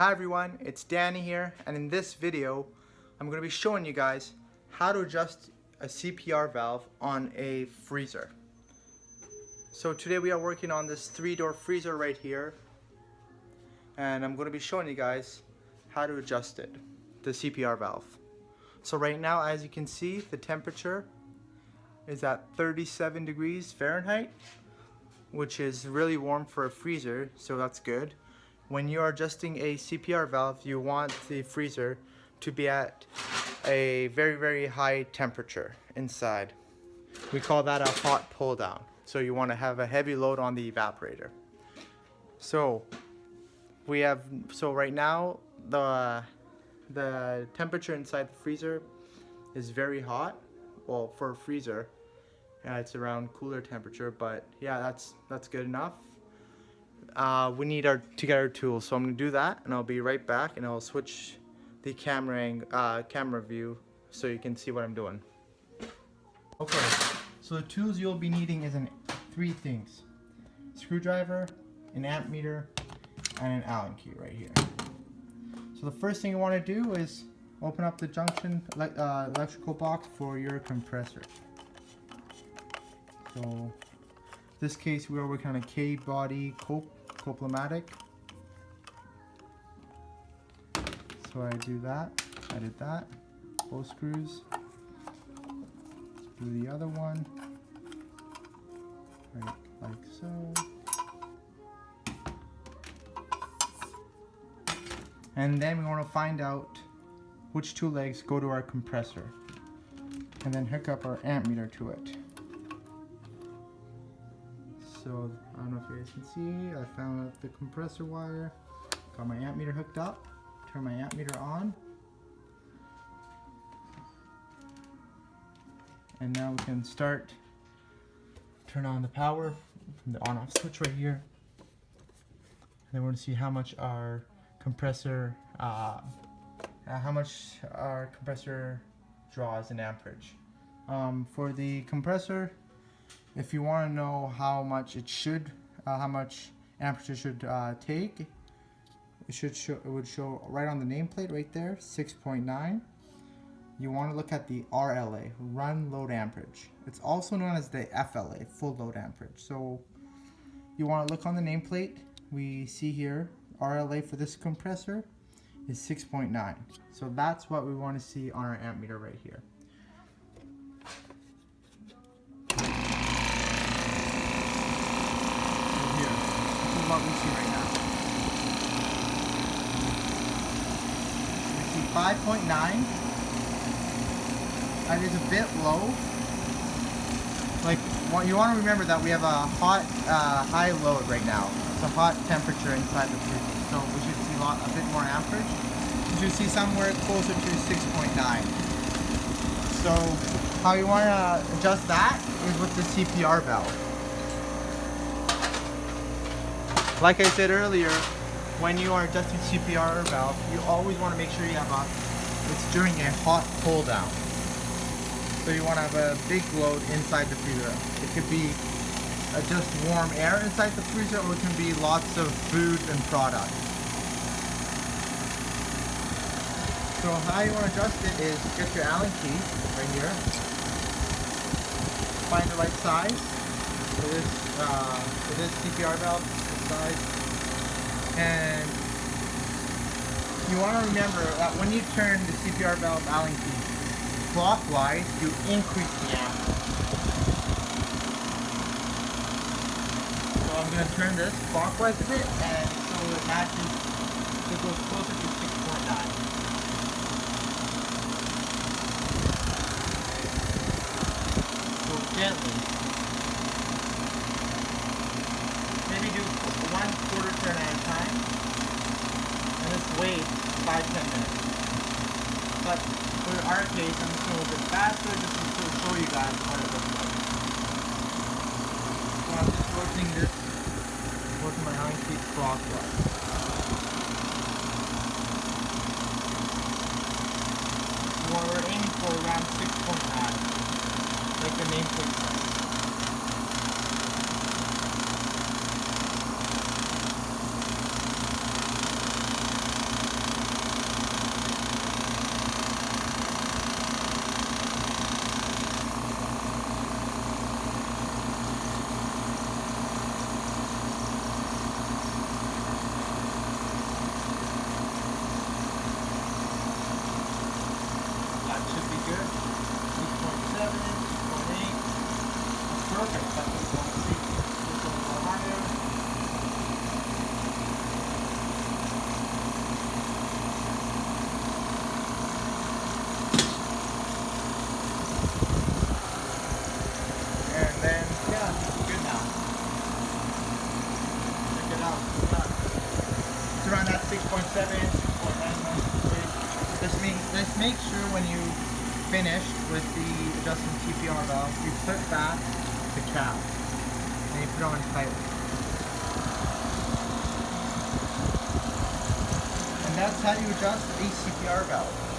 Hi everyone, it's Danny here, and in this video I'm going to be showing you guys how to adjust a CPR valve on a freezer. So today we are working on this 3-door freezer right here, and I'm going to be showing you guys how to adjust it, the CPR valve. So right now, as you can see, the temperature is at 37 degrees Fahrenheit, which is really warm for a freezer, so that's good. When you are adjusting a CPR valve, you want the freezer to be at a very high temperature inside. We call that a hot pull down. So you want to have a heavy load on the evaporator. So right now the temperature inside the freezer is very hot. Well, for a freezer, it's around cooler temperature, but yeah, that's good enough. We need to get our tools, so I'm going to do that, and I'll be right back, and I'll switch the camera view so you can see what I'm doing. Okay, so the tools you'll be needing is three things: screwdriver, an amp meter, and an Allen key right here. So the first thing you want to do is open up the junction electrical box for your compressor. So in this case we are working on a K-body Coplamatic. So I did that, both screws. Let's do the other one, right like so. And then we want to find out which two legs go to our compressor, and then hook up our amp meter to it. So I don't know if you guys can see, I found out the compressor wire, got my amp meter hooked up, turn my amp meter on, and now we can turn on the power from the on-off switch right here. And then we're going to see how much our compressor draws in amperage. For the compressor, if you want to know how much amperage it should take, it would show right on the nameplate right there, 6.9. You want to look at the RLA, run load amperage. It's also known as the FLA, full load amperage. So you want to look on the nameplate. We see here RLA for this compressor is 6.9. So that's what we want to see on our amp meter right here. What we see right now. We see 5.9. That is a bit low. You want to remember that we have a high load right now. It's a hot temperature inside the freezer, so we should see a bit more amperage. We should see somewhere closer to 6.9. So how you want to adjust that is with the CPR valve. Like I said earlier, when you are adjusting CPR valve, you always want to make sure it's during a hot pull down. So you want to have a big load inside the freezer. It could be just warm air inside the freezer, or it can be lots of food and product. So how you want to adjust it is get your Allen key right here. Find the right size for this CPR valve. And you want to remember that when you turn the CPR valve Allen key clockwise, you increase the amperage. So I'm going to turn this clockwise a bit, and so it matches, it goes closer to 6.9. So gently. Maybe do 1/4 turn at a time, and just wait 5-10 minutes. But for our case, I'm just going a little bit faster just to show you guys what it looks like. So I'm just working my Allen key clockwise. So we're aiming for around 6.9, like the nameplate says. 6.7, 6.9. Just make sure when you finish with the adjusting CPR valve, you put back the cap and you put it on tightly. And that's how you adjust a CPR valve.